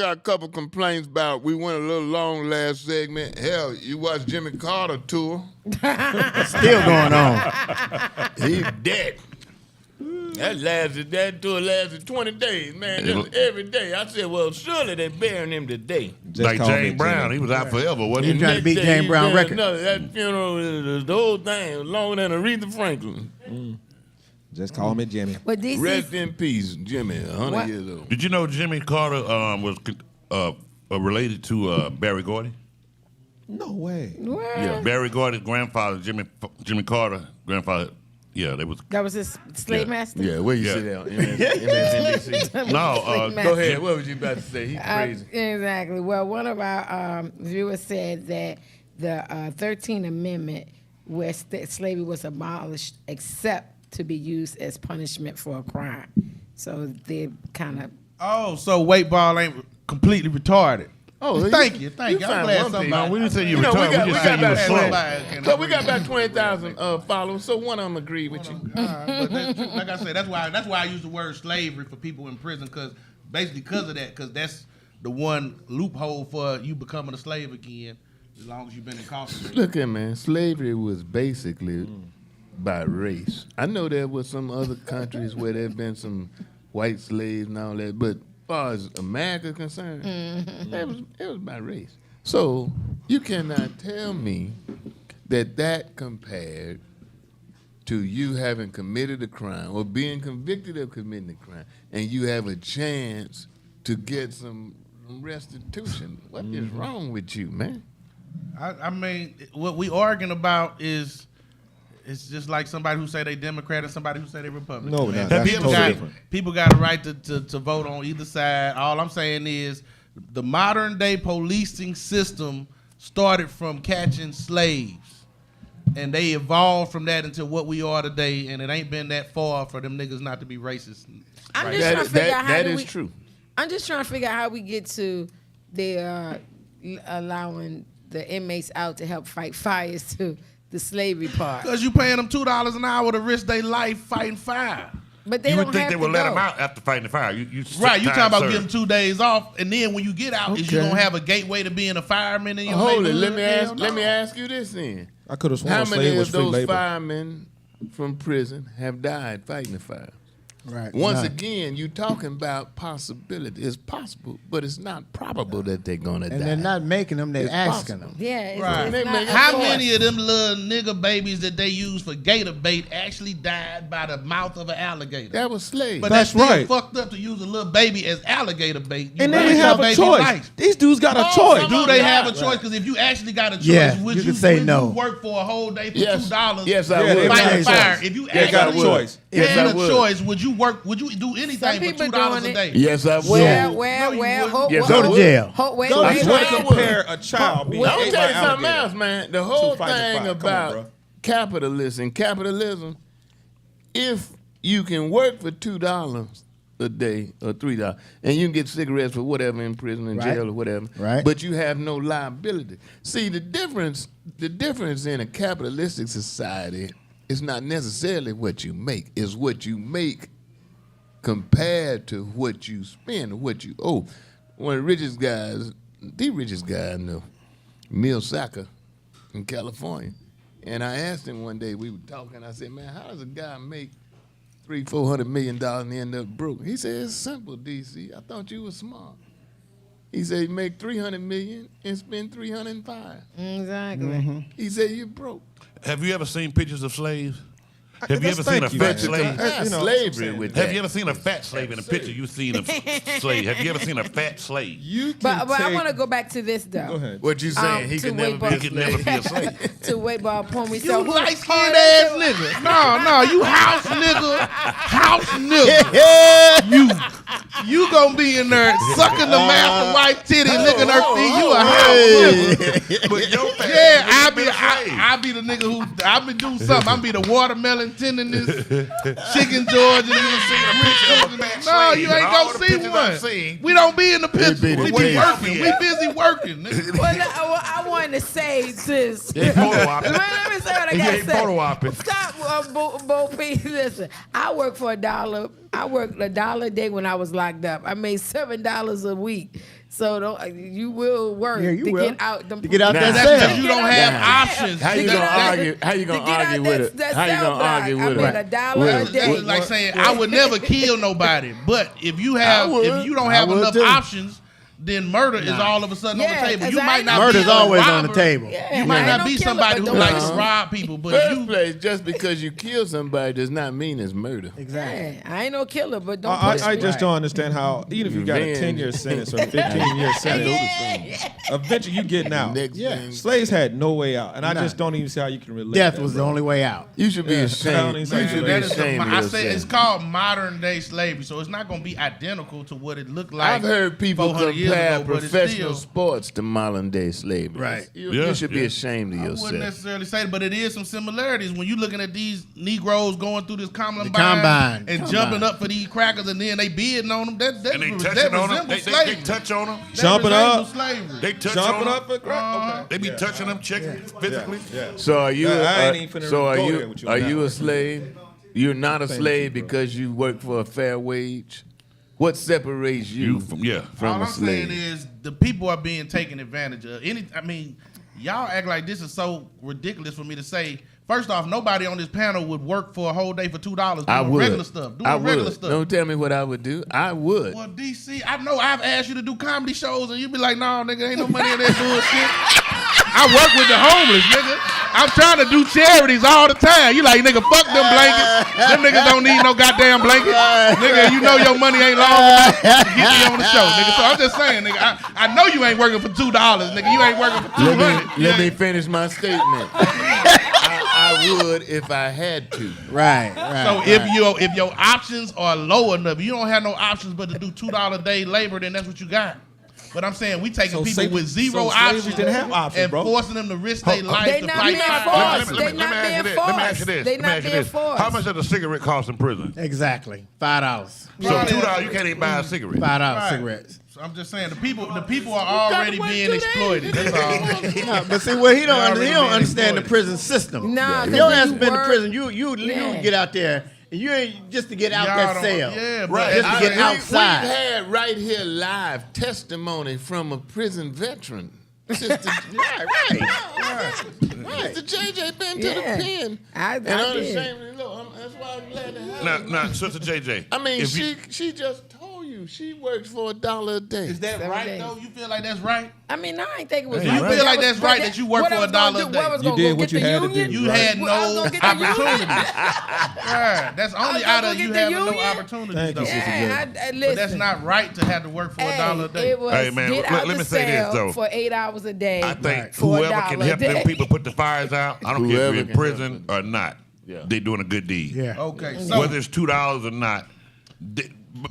Got a couple complaints about we went a little long last segment. Hell, you watched Jimmy Carter tour. Still going on. He's dead. That tour lasted 20 days, man. Just every day. I said, well, surely they're burying him today. Just like James Brown, he was out forever, wasn't he? He trying to beat James Brown record. That funeral, the whole thing was longer than Aretha Franklin. Just call me Jimmy. Rest in peace, Jimmy, 100 years old. Did you know Jimmy Carter was related to Barry Gordy? No way. Yeah, Barry Gordy's grandfather, Jimmy Carter, grandfather. Yeah, that was his slave master? Yeah, where you sit down? MSNBC? No, go ahead. What was you about to say? He's crazy. Exactly. Well, one of our viewers said that the 13th Amendment, where slavery was abolished, except to be used as punishment for a crime. So they kind of... Oh, so Weightball ain't completely retarded. Oh, thank you. I'm glad somebody. No, we didn't say you retarded. We just said you were slow. So we got about 20,000 followers. So one of them agreed with you. But that's true. Like I said, that's why I use the word slavery for people in prison, because of that, because that's the one loophole for you becoming a slave again, as long as you've been incarcerated. Look at man, slavery was basically by race. I know there were some other countries where there have been some white slaves and all that, but as far as America concerned, it was by race. So you cannot tell me that compared to you having committed a crime or being convicted of committing a crime, and you have a chance to get some restitution. What is wrong with you, man? I mean, what we arguing about is... It's just like somebody who say they Democrat and somebody who say they Republican. No, that's totally different. People got a right to vote on either side. All I'm saying is the modern day policing system started from catching slaves, and they evolved from that into what we are today, and it ain't been that far for them niggas not to be racist. I'm just trying to figure out that is true. I'm just trying to figure out how we get to the allowing the inmates out to help fight fires to the slavery part. Because you paying them $2 an hour to risk their life fighting fire. But they you don't would think have they to would let go. them out after fighting the fire. Right, you talking about giving 2 days off, and then when you get out, is you Okay. gonna have a gateway to being a fireman in your Hold it. neighborhood? Let me ask you this then. I could have sworn How slave many was of free those labor. firemen from prison have died fighting the fire? Right. Once again, you talking about possibility. It's possible, but it's not probable that they're gonna die. And they're not making them, they're It's asking possible. them. Yeah, it's, Right. it's They not make a How choice. many of them little nigga babies that they use for gator bait actually died by the mouth of an alligator? That was slaves. But That's that's still right. fucked up to use a little baby as alligator bait. You And they raise didn't your have a baby choice. right. These dudes got a Oh, choice. some Do of they them have a died. choice? Because if you actually got a choice, Yeah, would you you, can say would no. you work for a whole day for Yes. $2? Yes, I Yeah, would. they Fight got a a fire. choice. If you They got a actually choice. Yes, had I a would. choice, would you work? Would you do anything Some for people $2 doing a it. day? Yes, I would. Where, No, where, you where? wouldn't. Yes, Go I to would. jail. Wait, Go wait, to wait. compare a child being Now, I'm ate gonna by tell you something alligator. else, man. The whole fighting thing fire. Come on, about bro. capitalism, if you can work for $2 a day or $3, and you can get cigarettes for whatever in prison and Right. jail or whatever, Right. but you have no liability. See, the difference in a capitalistic society is not necessarily what you make, it's what you make compared to what you spend or what you owe. One of the richest guys I know, Mill Sacker in California. And I asked him one day, we were talking, I said, man, how does a guy make $300-400 million and end up broke? He said, it's simple, DC. I thought you were smart. He said, you make $300 million and spend $305. Exactly. He said, you're broke. Have you ever seen pictures of slaves? Have you ever seen a Thank you, fat man. slave? That's You know, slavery with that. Have you ever seen a fat slave in a picture you've seen of slave? Have you ever seen a fat slave? You can But I take- want to go back to this, though. Go ahead. What you saying? He to could never be Weightball. a He could never be a slave. To Weightball point me. You So who- light skinned hold ass on. nigga. No, you house nigga. House nigga. You gonna be in there sucking the master wife titty, licking her feet. You a house nigga. But your fat Yeah, ass been a slave. I be the nigga who I been doing something. I be the watermelon tenderness, chicken George, and no, you ain't All gonna the see pictures I've one. seen. We don't be in the picture. be the We be case. working. We busy working. nigga. Well, no, I wanted to say this. Ain't photo opping. Let me say what I He gotta ain't say. photo opping. Stop, Bo P. Listen, I worked for $1. I worked $1 a day when I was locked up. I made $7 a week So you will work Yeah, you to will. get out them. To get out Now, that That's cell. because you don't have options. How you gonna argue? How you To gonna get out argue with it? that How you cell gonna block. argue I with mean, it? $1 With a it? day. That's like saying I would never kill nobody, but if you don't have would enough too. options, then murder is all of a sudden on Yeah, the table. 'cause You I might ain't not no Murder's be a always on the robber. table. Yeah, You might I not ain't be no killer, somebody but who don't likes kill to rob people, but First you place, just because you kill somebody does not mean it's murder. Exactly. Yeah, I ain't no killer, but don't push I me. just don't understand how, even if you got a Revenge. 10-year sentence or a 15-year sentence, eventually you getting out. Next Yeah. thing, Slaves had no way out, and I None. just don't even see how you can relate. Death that, was the bro. only way out. you should be Yeah. ashamed. You That should be that is ashamed of I say yourself. it's called modern day slavery, so it's not going to be identical to what it looked like. I've heard people 400 years compare ago, but it's professional still- sports to modern day slavery. Right. You, Yeah, you should be yeah. ashamed of I yourself. wouldn't necessarily say that, but it is some similarities when you're looking at these Negroes going through this combine, combine. and jumping up for these crackers, and then they bidding on them. That And they that touching on them. resembles They slavery. touch on them. That Jumping resembles up. slavery. They touch Jumping on up them. for crack. Okay. They be touching them, checking physically. Yeah. So are you? I ain't even finna so are go you? there with you Are now. you a slave? You're not a Thank slave you, bro. because you work for a fair wage. What separates you, You from yeah. from All a I'm saying slave? is the people are being taken advantage of. Y'all act like this is so ridiculous for me to say. First off, nobody on this panel would work for a whole day for $2 I doing would. regular stuff. Doing I regular would. stuff. Don't tell me what I would do. I would. Well, DC, I know I've asked you to do comedy shows, and you be like, "No, nigga, ain't no money in that bullshit." I work with the homeless, nigga. I'm trying to do charities all the time. You like, nigga, fuck them blankets. Them niggas don't need no goddamn blanket. Nigga, you know your money ain't long enough to get me on the show, nigga. So I'm just saying, nigga, I know you ain't working for $2, nigga. You ain't working for $200. Let me finish my statement. I would if I had to. Right. So if your options are low enough, you don't have no options but to do $2 a day labor, then that's what you got. But I'm saying we taking So people slavery- with zero so slavery options, didn't have options, and bro. forcing them to risk their life They to not fight being fire. forced. Let They me not ask you being this. Let me ask you forced. this. They Let me not ask you being this. forced. How much does a cigarette cost in prison? Exactly. $5. So $2, you can't even buy a cigarette. $5 Right. cigarettes. So I'm just saying the people are already being exploited. That's all. No, but see, what he don't already he don't been understand the exploited. prison system. Nah, If 'cause your when ass you been in work- prison, you Yeah. get out there and you ain't just to get out Y'all that don't- cell. Yeah, but Right. Just to get outside. We've had right here live testimony from a prison veteran. Sister, Mr. JJ been to Yeah. the pen. I and did. unashamedly, look, that's why I'm glad to have her. Now, Sister JJ. I mean, if you- she just told you she works for $1 a day. Is that 7 right days. though? You feel like that's right? I mean, I ain't think it was Hey, right. you but feel like was- that's but right that you work what for I was $1 gonna a do- day. what I was You gonna did go what get you the had to union? do. You had Well, I was no gonna get the union. opportunity. Right. That's only was out gonna of get you the having no union. opportunity. Thank you, though. Sister Yeah, But listen. that's not right to have to work for $1 a day. It was Hey, man, get let- out let the me say this, cell though. for 8 hours a day. I think for whoever $1 can a help them day. people put the fires out, I don't care if Whoever you're in can help prison or not, Yeah. they're doing a good deed. Yeah. Okay, so Whether it's $2 or not,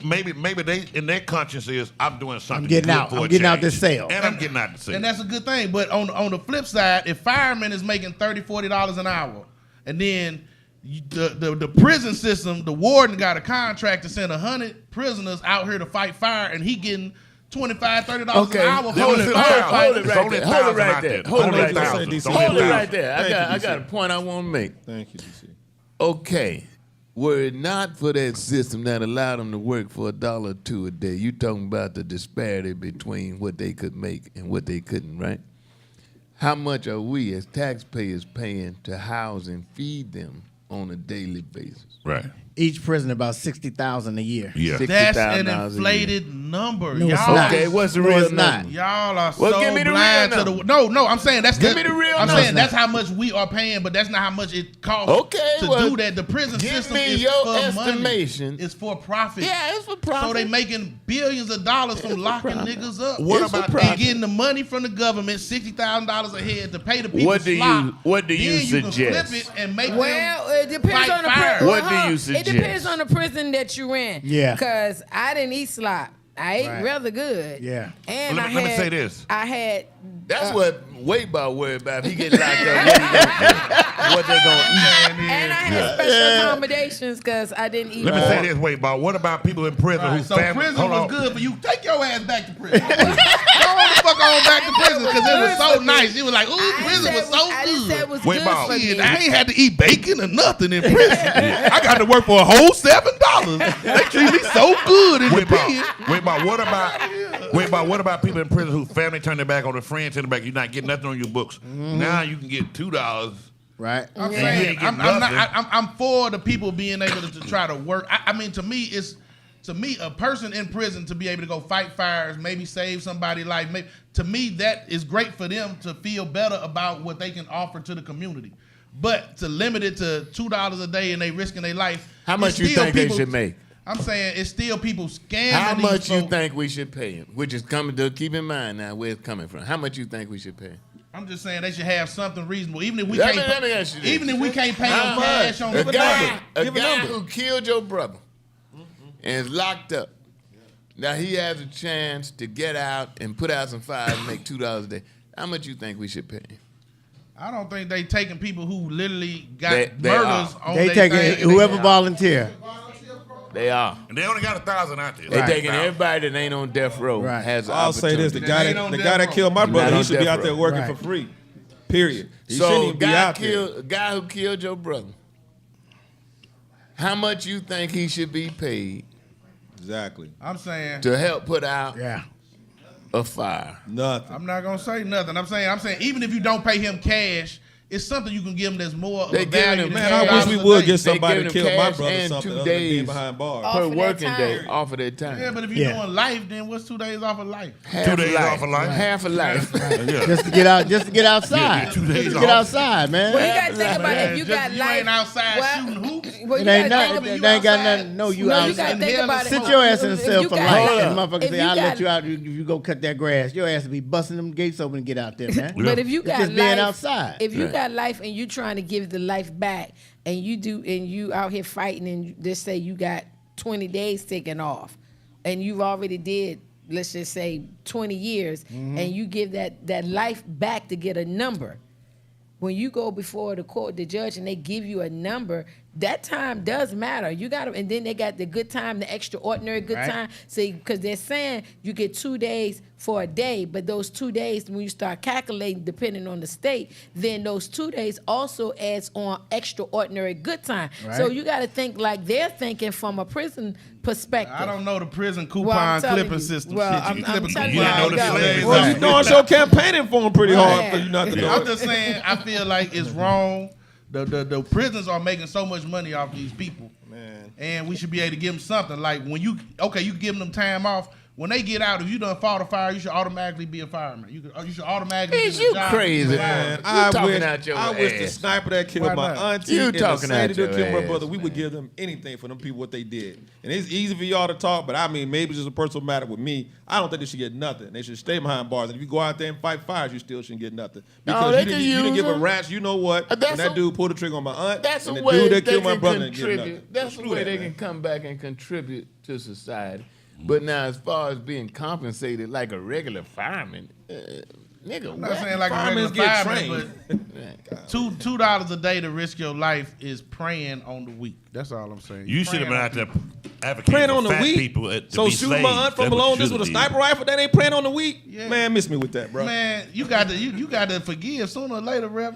maybe they in their conscience is I'm doing something. getting good out. for I'm a getting out change. this cell. and I'm getting out the cell. and that's a good thing. But on the flip side, if firemen is making $30-$40 an hour, and then the prison system, the warden got a contract to send 100 prisoners out here to fight fire, and he getting $25-$30 Okay, an hour. hold for it, the It's hold it only right there. Hold it 1,000 right out there. there. Hold it Only right there. 1,000. DC. Only Hold it 1,000. right there. Thank you, I DC. got a point I want to make. Thank you, DC. Okay, were it not for that system that allowed them to work for $1 or $2 a day, you talking about the disparity between what they could make and what they couldn't, right? How much are we as taxpayers paying to house and feed them on a daily basis? Right. Each prison about $60,000 a year. Yeah. That's $60,000 an a year. inflated number. No, it's Y'all, not. Okay, what's the No, real it's not. number? Y'all are Well, so give me the blind real to the number. no. I'm saying that's Give me the real I'm number. saying that's how much we are paying, but that's not how much it costs Okay, to well, do that. The prison give system me is your for estimation. money. It's for profit. Yeah, it's for profit. So they making billions of dollars from locking niggas up. What It's for about profit. and getting the money from the government, $60,000 a head to pay the people. What do you- slop. what do you Then you can suggest? flip it and make Well, them it depends fight on the fire. prison. What do you suggest? It depends on the prison that you're in. Yeah. Because I didn't eat slop. I ate Right. rather good. Yeah. And Let me say this. I had. That's what Weightball worried about. If he get locked up, what they gonna eat? And I had special accommodations because I didn't eat. Let me pork. say this, wait, Bob. What about people in prison Right, who so family? prison hold was on. good for you. Take your ass back to prison. Go the fuck on back to prison because it was so nice. You was like, ooh, I prison said was so I just said it good. was Wait, good Bob. for Shit, me. I ain't had to eat bacon or nothing in prison. I got to work for a whole $7. They treat me so good in the Wait, Bob. pen. Wait, Bob. What about Wait, but what about people in prison whose family turned their back on their friends, turned their back? You're not getting nothing on your books. Now you can get $2. Right. I'm you saying ain't getting I'm for the people being able to try to work. I mean, to me, a person in prison to be able to go fight fires, maybe save somebody's life. To me, that is great for them to feel better about what they can offer to the community. But to limit it to $2 a day and they risking their life. How much you think they should make? I'm saying it's still people scamming. How these much you folks. think we should pay him? Which is coming to keep in mind now where it's coming from. How much you think we should pay him? I'm just saying they should have something reasonable, even if we Let can't. me ask you this. Even if we can't pay How them cash on a the guy, a Give a guy number. who killed your brother and is locked up. Now he has a chance to get out and put out some fires and make $2 a day. How much you think we should pay him? I don't think they taking people who literally got They murders are. on They their taking thing. whoever volunteer. They are. And they only got 1,000 out there. They Right. taking everybody that ain't on death row Right. has an I'll say this: the opportunity. guy They ain't that on the guy death that killed my row. brother, Not he on should be death out there row. working Right. for free. Period. He So shouldn't even be out there. a guy who killed your brother. How much you think he should be paid Exactly. I'm saying to help put out Yeah. a fire? Nothing. I'm not gonna say nothing. I'm saying even if you don't pay him cash, it's something you can give him that's more of They a giving value. him- than Man, I wish we $2 a would day. get somebody giving to them kill my cash brother and something 2 other than being days behind bars. Off Per of that working day time. off of their time. Yeah, but if you're Yeah. doing life, then what's 2 days off of life? Half 2 days life. off of life. Half a life. Yeah. Just to get out, just to get outside. Yeah, 2 Just days to get off. outside, man. Well, you gotta think about Yeah, if you just- got you life. ain't outside well, shooting hoops. Well, It you ain't gotta nothing. think It ain't got outside. nothing. No, you No, you outside. gotta think about it. Sit your ass in the If cell you for got- life. Hold And up. motherfuckers If say, you I'll let got- you out if you go cut that grass. Your ass will be busting them gates open and get out there, man. But if you It's got just being life, outside. if you Right. got life and you trying to give the life back, and you out here fighting, and you just say you got 20 days taken off, and you've already did, let's just say 20 years, and you give that life back to get a number. When you go before the court, the judge, and they give you a number, that time does matter. You got to, and then they got the good time, the extraordinary good Right. time. See, because they're saying you get 2 days for a day, but those 2 days, when you start calculating, depending on the state, then those 2 days also adds on extraordinary good time. So Right. you got to think like they're thinking from a prison perspective. I don't know the prison Well, coupon I'm telling clipping you. system Well, shit. You I'm can clip a telling you coupon. didn't know the Got slaves days Well, off. you darn sure campaigning for him pretty hard Right. for you not to do I'm it. just saying, I feel like it's wrong. The prisons are making so much money off these people, Man. and we should be able to give them something. Like when you give them time off. When they get out, if you done fought a fire, you should automatically be a fireman. You should automatically. Is get a you job crazy, as a man? fireman. You talking out your I wish the ass. sniper that killed Why my not? auntie You and the talking Sandy out that your killed my ass, brother, we would give them anything for them people what they did. And it's easy for y'all to talk, but I mean, maybe it's just a personal matter with me. I don't think they should get nothing. They should stay behind bars. And if you go out there and fight fires, you still shouldn't get nothing. No, Because they you didn't, can you didn't use give a them. rat's, you know what? When That's that a- dude pulled the trigger on my aunt, That's and a the way dude that they killed my can brother didn't get nothing. contribute. That's a Screw way that, they man. can come back and contribute to society. But now, as far as being compensated like a regular fireman, nigga, I'm not what? saying like a Firemen regular get fireman, but $2 a day to risk your life is preying on the weak. That's all I'm saying. You should have been Preying out there advocating Praying for on the fat weak. people to So be shoot slaves. my aunt from That's what below you this with a shoulda did. sniper rifle, that ain't praying on the weak? Yeah. Man, miss me with that, bro. Man, you got to forgive sooner or later, Rev.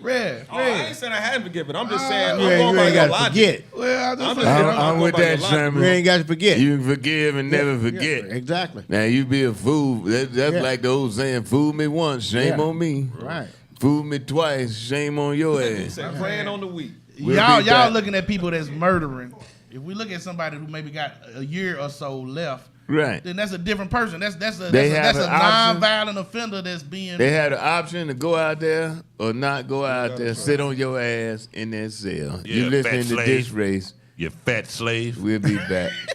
Rev. Oh, I ain't saying I hadn't forgiven. I'm just saying You I'm ain't, going you by ain't your got to logic. forget. Well, I just I'm said, just- I'm with going by that, your logic. Sherman. You ain't got to forget. You can forgive and never forget. Exactly. Now you be a fool. That's Yeah. like the old saying: "Fool me once, shame Yeah. on me. Right. Fool me twice, shame on your ass." Say praying on the weak. We'll y'all be back. looking at people that's murdering. If we look at somebody who maybe got a year or so left, Right. then that's a different person. That's a They have that's a an option. non-violent offender that's being. They had the option to go out there or not go out there, sit on your ass in that cell. Yeah, You listening fat to slave. DisRace. You fat slave. We'll be back.